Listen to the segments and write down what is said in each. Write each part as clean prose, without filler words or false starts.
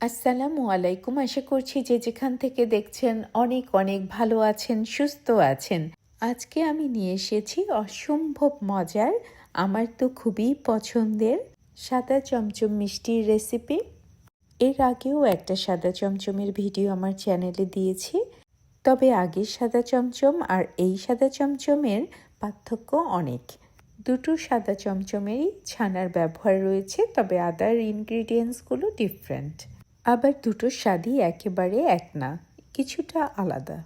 আসসালামু আলাইকুম। আশা করছি যে যেখান থেকে দেখছেন অনেক অনেক ভালো আছেন, সুস্থ আছেন। আজকে আমি নিয়ে এসেছি অসম্ভব মজার, আমার তো খুবই পছন্দের সাদা চমচম মিষ্টির রেসিপি। এর আগেও একটা সাদা চমচমের ভিডিও আমার চ্যানেলে দিয়েছি। তবে আগের সাদা চমচম আর এই সাদা চমচমের পার্থক্য অনেক। দুটো সাদা চমচমেরই ছানার ব্যবহার রয়েছে, তবে আদার ইনগ্রিডিয়েন্টসগুলো ডিফারেন্ট। আবার দুটোর স্বাদই একেবারে এক না, কিছুটা আলাদা।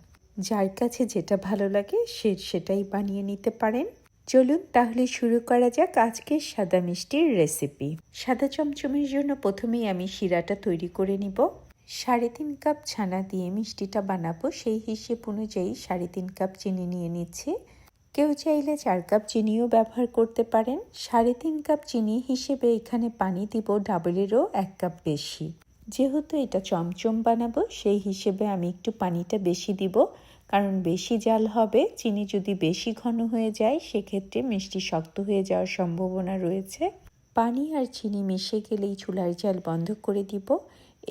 যার কাছে যেটা ভালো লাগে সে সেটাই বানিয়ে নিতে পারেন। চলুন তাহলে শুরু করা যাক আজকের সাদা মিষ্টির রেসিপি। সাদা চমচমের জন্য প্রথমেই আমি শিরাটা তৈরি করে নিব। 3.5 কাপ ছানা দিয়ে মিষ্টিটা বানাবো, সেই হিসেব অনুযায়ী 3.5 কাপ চিনি নিয়ে নিচ্ছি। কেউ চাইলে 4 কাপ চিনিও ব্যবহার করতে পারেন। 3.5 কাপ চিনি হিসেবে এখানে পানি দিব ডাবলেরও 1 কাপ বেশি। যেহেতু এটা চমচম বানাবো সেই হিসেবে আমি একটু পানিটা বেশি দিব, কারণ বেশি জাল হবে। চিনি যদি বেশি ঘন হয়ে যায় সেক্ষেত্রে মিষ্টি শক্ত হয়ে যাওয়ার সম্ভাবনা রয়েছে। পানি আর চিনি মিশে গেলেই চুলার জাল বন্ধ করে দিব।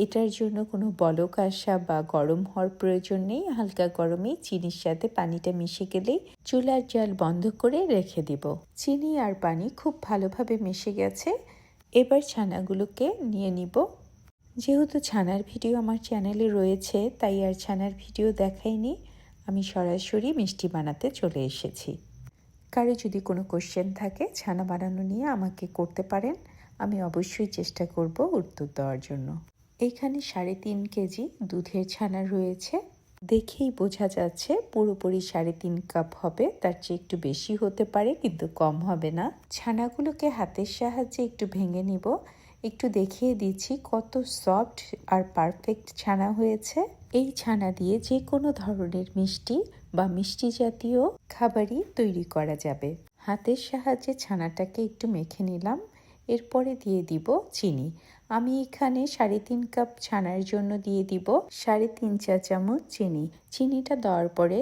এটার জন্য কোনো বলক আসা বা গরম হওয়ার প্রয়োজন নেই। হালকা গরমেই চিনির সাথে পানিটা মিশে গেলেই চুলার জাল বন্ধ করে রেখে দিব। চিনি আর পানি খুব ভালোভাবে মিশে গেছে। এবার ছানাগুলোকে নিয়ে নিব। যেহেতু ছানার ভিডিও আমার চ্যানেলে রয়েছে তাই আর ছানার ভিডিও দেখাইনি, আমি সরাসরি মিষ্টি বানাতে চলে এসেছি। কারো যদি কোনো কোশ্চেন থাকে ছানা বানানো নিয়ে আমাকে করতে পারেন, আমি অবশ্যই চেষ্টা করব উত্তর দেওয়ার জন্য। এইখানে 3.5 কেজি দুধের ছানা রয়েছে। দেখেই বোঝা যাচ্ছে পুরোপুরি 3.5 কাপ হবে, তার চেয়ে একটু বেশি হতে পারে কিন্তু কম হবে না। ছানাগুলোকে হাতের সাহায্যে একটু ভেঙে নিব। একটু দেখিয়ে দিচ্ছি কত সফট আর পারফেক্ট ছানা হয়েছে। এই ছানা দিয়ে যে কোনো ধরনের মিষ্টি বা মিষ্টি জাতীয় খাবারই তৈরি করা যাবে। হাতের সাহায্যে ছানাটাকে একটু মেখে নিলাম। এরপরে দিয়ে দিব চিনি। আমি এখানে 3.5 কাপ ছানার জন্য দিয়ে দিব 3.5 চা চামচ চিনি। চিনিটা দেওয়ার পরে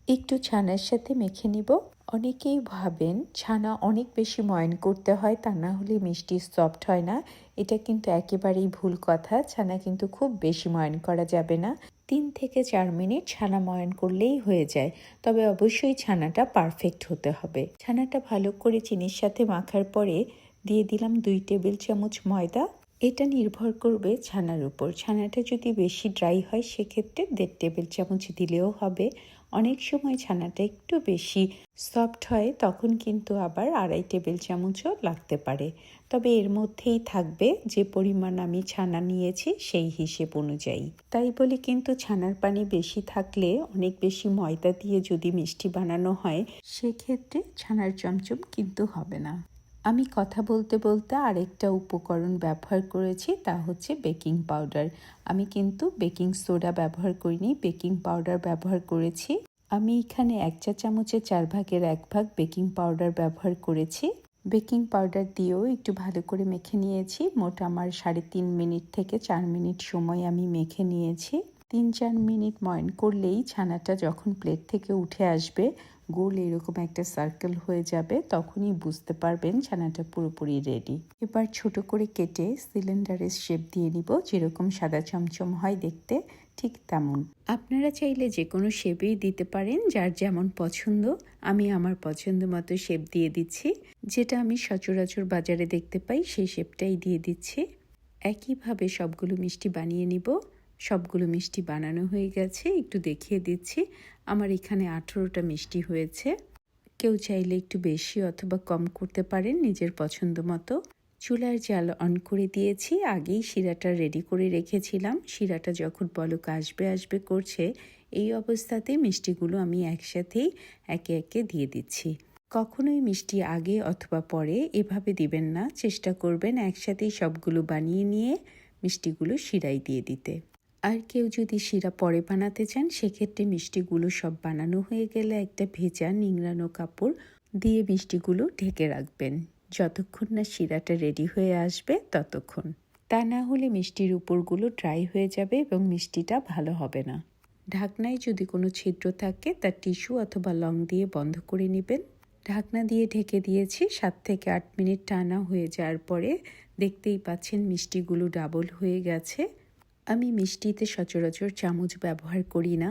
একটু ছানার সাথে মেখে নিব। অনেকেই ভাবেন ছানা অনেক বেশি ময়ান করতে হয়, তা না হলে মিষ্টি সফট হয় না। এটা কিন্তু একেবারেই ভুল কথা। ছানা কিন্তু খুব বেশি ময়ান করা যাবে না। 3 থেকে 4 মিনিট ছানা ময়ান করলেই হয়ে যায়, তবে অবশ্যই ছানাটা পারফেক্ট হতে হবে। ছানাটা ভালো করে চিনির সাথে মাখার পরে দিয়ে দিলাম 2 টেবিল চামচ ময়দা। এটা নির্ভর করবে ছানার উপর। ছানাটা যদি বেশি ড্রাই হয় সেক্ষেত্রে 1.5 টেবিল চামচ দিলেও হবে। অনেক সময় ছানাটা একটু বেশি সফট হয়, তখন কিন্তু আবার 2.5 টেবিল চামচও লাগতে পারে। তবে এর মধ্যেই থাকবে যে পরিমাণ আমি ছানা নিয়েছি সেই হিসেব অনুযায়ী। তাই বলে কিন্তু ছানার পানি বেশি থাকলে, অনেক বেশি ময়দা দিয়ে যদি মিষ্টি বানানো হয় সেক্ষেত্রে ছানার চমচম কিন্তু হবে না। আমি কথা বলতে বলতে আরেকটা উপকরণ ব্যবহার করেছি, তা হচ্ছে বেকিং পাউডার। আমি কিন্তু বেকিং সোডা ব্যবহার করিনি, বেকিং পাউডার ব্যবহার করেছি। আমি এখানে 1 চা চামচের 4 ভাগের 1 ভাগ বেকিং পাউডার ব্যবহার করেছি। বেকিং পাউডার দিয়েও একটু ভালো করে মেখে নিয়েছি। মোট আমার 3.5 মিনিট থেকে 4 মিনিট সময় আমি মেখে নিয়েছি। 3-4 মিনিট ময়ান করলেই ছানাটা যখন প্লেট থেকে উঠে আসবে, গোল এরকম একটা সার্কেল হয়ে যাবে, তখনই বুঝতে পারবেন ছানাটা পুরোপুরি রেডি। এবার ছোট করে কেটে সিলিন্ডারের শেপ দিয়ে নিব, যেরকম সাদা চমচম হয় দেখতে ঠিক তেমন। আপনারা চাইলে যে কোনো শেপেই দিতে পারেন, যার যেমন পছন্দ। আমি আমার পছন্দ মতো শেপ দিয়ে দিচ্ছি। যেটা আমি সচরাচর বাজারে দেখতে পাই সেই শেপটাই দিয়ে দিচ্ছি। একইভাবে সবগুলো মিষ্টি বানিয়ে নিব। সবগুলো মিষ্টি বানানো হয়ে গেছে, একটু দেখিয়ে দিচ্ছি। আমার এখানে 18টা মিষ্টি হয়েছে। কেউ চাইলে একটু বেশি অথবা কম করতে পারেন নিজের পছন্দ মতো। চুলার জাল অন করে দিয়েছি। আগেই শিরাটা রেডি করে রেখেছিলাম। শিরাটা যখন বলক আসবে আসবে করছে, এই অবস্থাতে মিষ্টিগুলো আমি একসাথেই একে একে দিয়ে দিচ্ছি। কখনোই মিষ্টি আগে অথবা পরে এভাবে দিবেন না। চেষ্টা করবেন একসাথেই সবগুলো বানিয়ে নিয়ে মিষ্টিগুলো শিরায় দিয়ে দিতে। আর কেউ যদি শিরা পরে বানাতে চান সেক্ষেত্রে মিষ্টিগুলো সব বানানো হয়ে গেলে একটা ভেজা নিংড়ানো কাপড় দিয়ে মিষ্টিগুলো ঢেকে রাখবেন, যতক্ষণ না শিরাটা রেডি হয়ে আসবে ততক্ষণ। তা না হলে মিষ্টির উপরগুলো ড্রাই হয়ে যাবে এবং মিষ্টিটা ভালো হবে না। ঢাকনায় যদি কোনো ছিদ্র থাকে তা টিস্যু অথবা লং দিয়ে বন্ধ করে নেবেন। ঢাকনা দিয়ে ঢেকে দিয়েছি। 7 থেকে 8 মিনিট টানা হয়ে যাওয়ার পরে দেখতেই পাচ্ছেন মিষ্টিগুলো ডাবল হয়ে গেছে। আমি মিষ্টিতে সচরাচর চামচ ব্যবহার করি না,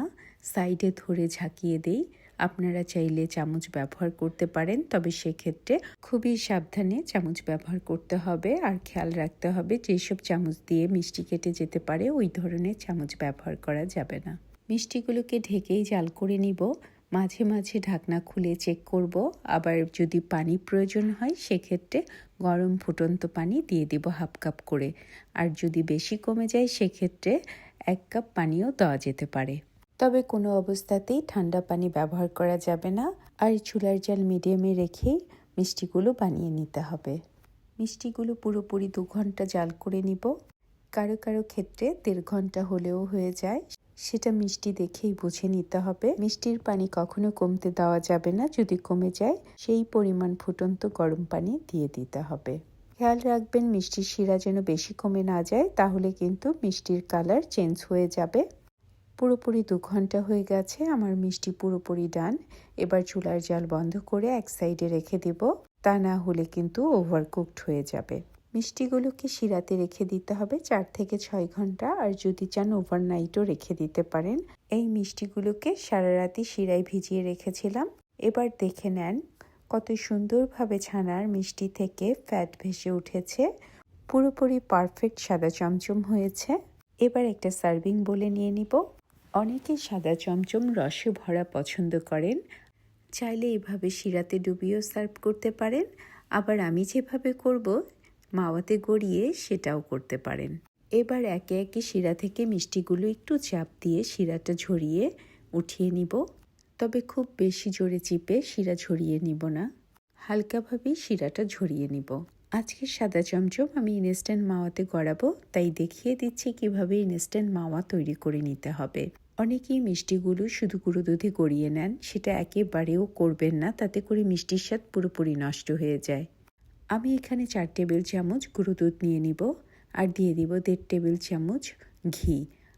সাইডে ধরে ঝাঁকিয়ে দেই। আপনারা চাইলে চামচ ব্যবহার করতে পারেন, তবে সেক্ষেত্রে খুবই সাবধানে চামচ ব্যবহার করতে হবে আর খেয়াল রাখতে হবে যেসব চামচ দিয়ে মিষ্টি কেটে যেতে পারে ওই ধরনের চামচ ব্যবহার করা যাবে না। মিষ্টিগুলোকে ঢেকেই জাল করে নিব। মাঝে মাঝে ঢাকনা খুলে চেক করব, আবার যদি পানি প্রয়োজন হয় সেক্ষেত্রে গরম ফুটন্ত পানি দিয়ে দিব হাফ কাপ করে। আর যদি বেশি কমে যায় সেক্ষেত্রে 1 কাপ পানিও দেওয়া যেতে পারে। তবে কোনো অবস্থাতেই ঠান্ডা পানি ব্যবহার করা যাবে না। আর চুলার জাল মিডিয়ামে রেখেই মিষ্টিগুলো বানিয়ে নিতে হবে। মিষ্টিগুলো পুরোপুরি 2 ঘন্টা জাল করে নিব। কারো কারো ক্ষেত্রে 1.5 ঘন্টা হলেও হয়ে যায়, সেটা মিষ্টি দেখেই বুঝে নিতে হবে। মিষ্টির পানি কখনো কমতে দেওয়া যাবে না, যদি কমে যায় সেই পরিমাণ ফুটন্ত গরম পানি দিয়ে দিতে হবে। খেয়াল রাখবেন মিষ্টির শিরা যেন বেশি কমে না যায়, তাহলে কিন্তু মিষ্টির কালার চেঞ্জ হয়ে যাবে। পুরোপুরি 2 ঘন্টা হয়ে গেছে, আমার মিষ্টি পুরোপুরি ডান। এবার চুলার জাল বন্ধ করে এক সাইডে রেখে দেব, তা না হলে কিন্তু ওভারকুকড হয়ে যাবে। মিষ্টিগুলোকে শিরাতে রেখে দিতে হবে 4 থেকে 6 ঘন্টা, আর যদি চান ওভারনাইটও রেখে দিতে পারেন। এই মিষ্টিগুলোকে সারা রাতই শিরায় ভিজিয়ে রেখেছিলাম। এবার দেখে নেন কত সুন্দরভাবে ছানার মিষ্টি থেকে ফ্যাট ভেসে উঠেছে, পুরোপুরি পারফেক্ট সাদা চমচম হয়েছে। এবার একটা সার্ভিং বলে নিয়ে নিব। অনেকে সাদা চমচম রসে ভরা পছন্দ করেন, চাইলে এভাবে শিরাতে ডুবিয়েও সার্ভ করতে পারেন। আবার আমি যেভাবে করব মাওয়াতে গড়িয়ে সেটাও করতে পারেন। এবার একে একে শিরা থেকে মিষ্টিগুলো একটু চাপ দিয়ে শিরাটা ঝরিয়ে উঠিয়ে নিব। তবে খুব বেশি জোরে চিপে শিরা ঝরিয়ে নিব না, হালকাভাবেই শিরাটা ঝরিয়ে নিব। আজকের সাদা চমচম আমি ইনস্ট্যান্ট মাওয়াতে গড়াবো, তাই দেখিয়ে দিচ্ছি কিভাবে ইনস্ট্যান্ট মাওয়া তৈরি করে নিতে হবে। অনেকেই মিষ্টিগুলো শুধু গুঁড়ো দুধে গড়িয়ে নেন, সেটা একেবারেও করবেন না, তাতে করে মিষ্টির স্বাদ পুরোপুরি নষ্ট হয়ে যায়। আমি এখানে 4 টেবিল চামচ গুঁড়ো দুধ নিয়ে নিব আর দিয়ে দিব 1.5 টেবিল চামচ ঘি।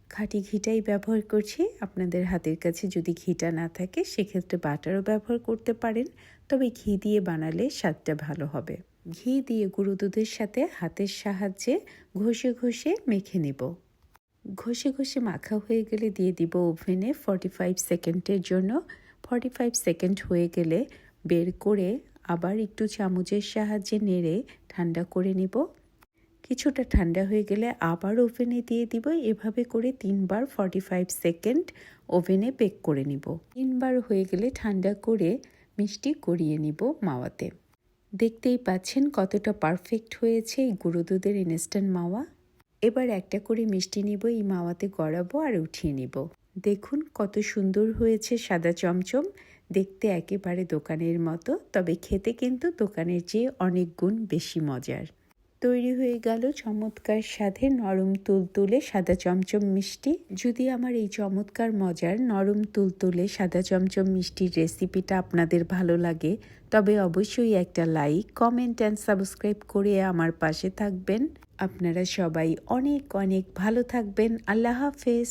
খাঁটি ঘিটাই ব্যবহার করছি। আপনাদের হাতের কাছে যদি ঘিটা না থাকে সেক্ষেত্রে বাটারও ব্যবহার করতে পারেন, তবে ঘি দিয়ে বানালে স্বাদটা ভালো হবে। ঘি দিয়ে গুঁড়ো দুধের সাথে হাতের সাহায্যে ঘষে ঘষে মেখে নেব। ঘষে ঘষে মাখা হয়ে গেলে দিয়ে দিব ওভেনে 45 সেকেন্ডের জন্য। 45 সেকেন্ড হয়ে গেলে বের করে আবার একটু চামচের সাহায্যে নেড়ে ঠান্ডা করে নিব। কিছুটা ঠান্ডা হয়ে গেলে আবার ওভেনে দিয়ে দিব। এভাবে করে 3 বার 45 সেকেন্ড ওভেনে বেক করে নিব। 3 বার হয়ে গেলে ঠান্ডা করে মিষ্টি গড়িয়ে নিব মাওয়াতে। দেখতেই পাচ্ছেন কতটা পারফেক্ট হয়েছে এই গুঁড়ো দুধের ইনস্ট্যান্ট মাওয়া। এবার একটা করে মিষ্টি নিব, এই মাওয়াতে গড়াবো আর উঠিয়ে নিব। দেখুন কত সুন্দর হয়েছে সাদা চমচম, দেখতে একেবারে দোকানের মতো, তবে খেতে কিন্তু দোকানের চেয়ে অনেক গুণ বেশি মজার। তৈরি হয়ে গেল চমৎকার স্বাদে নরম তুলতুলে সাদা চমচম মিষ্টি। যদি আমার এই চমৎকার মজার নরম তুলতুলে সাদা চমচম মিষ্টির রেসিপিটা আপনাদের ভালো লাগে, তবে অবশ্যই একটা লাইক, কমেন্ট অ্যান্ড সাবস্ক্রাইব করে আমার পাশে থাকবেন। আপনারা সবাই অনেক অনেক ভালো থাকবেন। আল্লাহ হাফেজ।